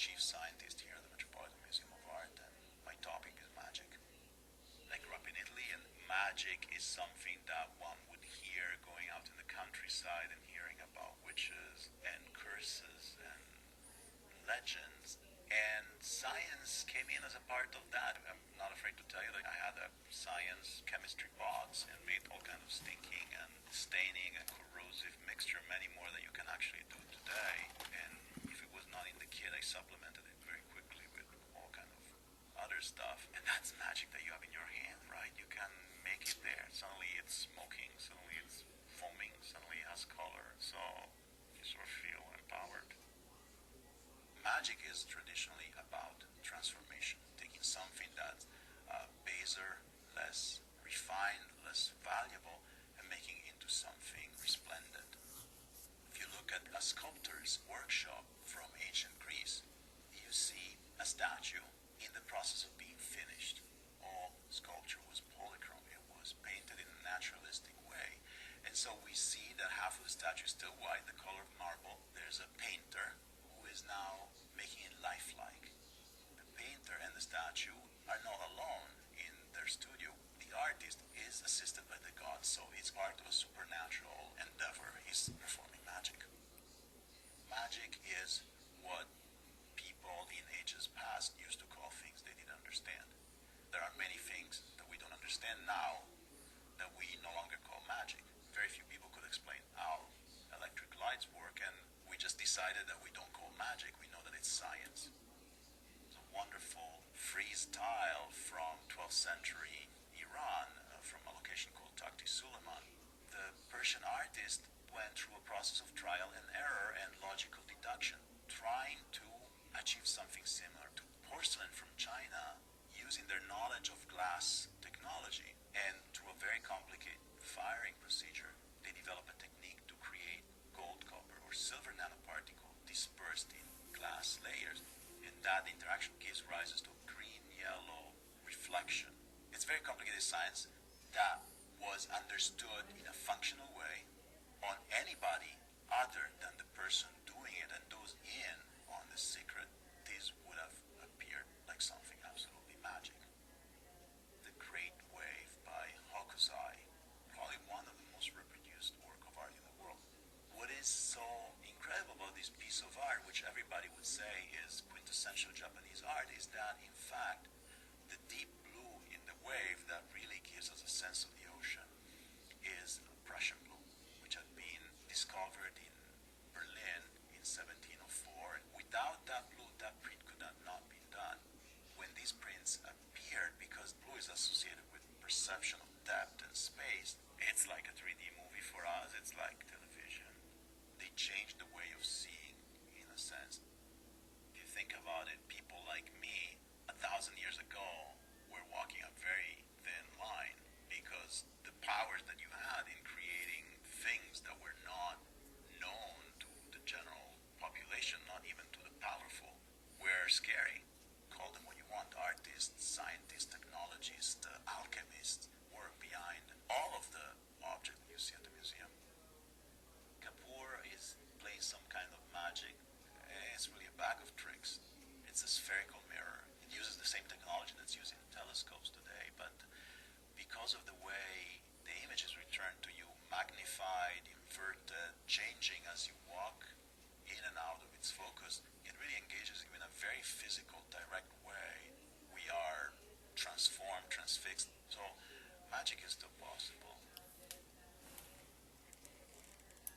chief scientist here at the Metropolitan Museum of Art, and my topic is magic. I grew up in Italy, and magic is something that one would hear going out in the countryside and hearing about witches and curses and legends. And science came in as a part of that. I'm not afraid to tell you that I had a science chemistry box and made all kinds of stinking and staining and corrosive mixture, many more than you can actually do today. And if it was not in the kit, I supplemented it very quickly with all kind of other stuff. And that's magic that you have in your hand, right? You can make it there. Suddenly it's smoking, suddenly it's foaming, suddenly it has color. So you sort of feel empowered. Magic is traditionally about transformation, taking something that's baser, less refined, less valuable, and making it into something resplendent. If you look at a sculptor's workshop from ancient Greece, you see a statue in the process of being finished. All sculpture was polychrome, it was painted in a naturalistic way. And so we see that half of the statue is still white, the color of marble. There's a painter who is now making it lifelike. The painter and the statue are not alone in their studio. The artist is assisted by the gods, so it's part of a supernatural endeavor. He's performing magic. Magic is what people in ages past used to call things they didn't understand. There are many things that we don't understand now that we no longer call magic. Very few people could explain how electric lights work, and we just decided that we don't call magic, we know that it's science. It's a wonderful frieze tile from 12th century Iran, from a location called Takhti Suleiman. The Persian artist went through a process of trial and error and logical deduction, trying to achieve something similar to porcelain from China, using their knowledge of glass technology. And through a very complicated firing procedure, they develop a technique to create gold, copper, or silver nanoparticle dispersed in glass layers. And that interaction gives rise to green-yellow reflection. It's very complicated science that was understood in a functional way on anybody other than the person doing it and those in on the secret. This would have appeared like something absolutely magic. The Great Wave by Hokusai, probably one of the most reproduced work of art in the world. What is so incredible about this piece of art, which everybody would say is quintessential Japanese art, is that in fact the deep blue in the wave that really gives us a sense of the ocean is Prussian blue, which had been discovered in Berlin in 1704. Without that blue, that print could have not been done. When these prints appeared, because blue is associated with perception of depth and space, it's like a 3D movie for us, it's like television. They changed the way of seeing, in a sense. If you think about it, people like me, 1,000 years ago, were walking a very thin line, because the powers that you had in creating things that were not known to the general population, not even to the powerful, were scary. Call them what you want, artists, scientists, technologists, alchemists, were behind all of the objects that you see at the museum. Kapoor is playing some kind of magic. It's really a bag of tricks. It's a spherical mirror. It uses the same technology that's used in telescopes today, but because of the way the image is returned to you, magnified, inverted, changing as you walk in and out of its focus, it really engages you in a very physical, direct way. We are transformed, transfixed. So magic is still possible.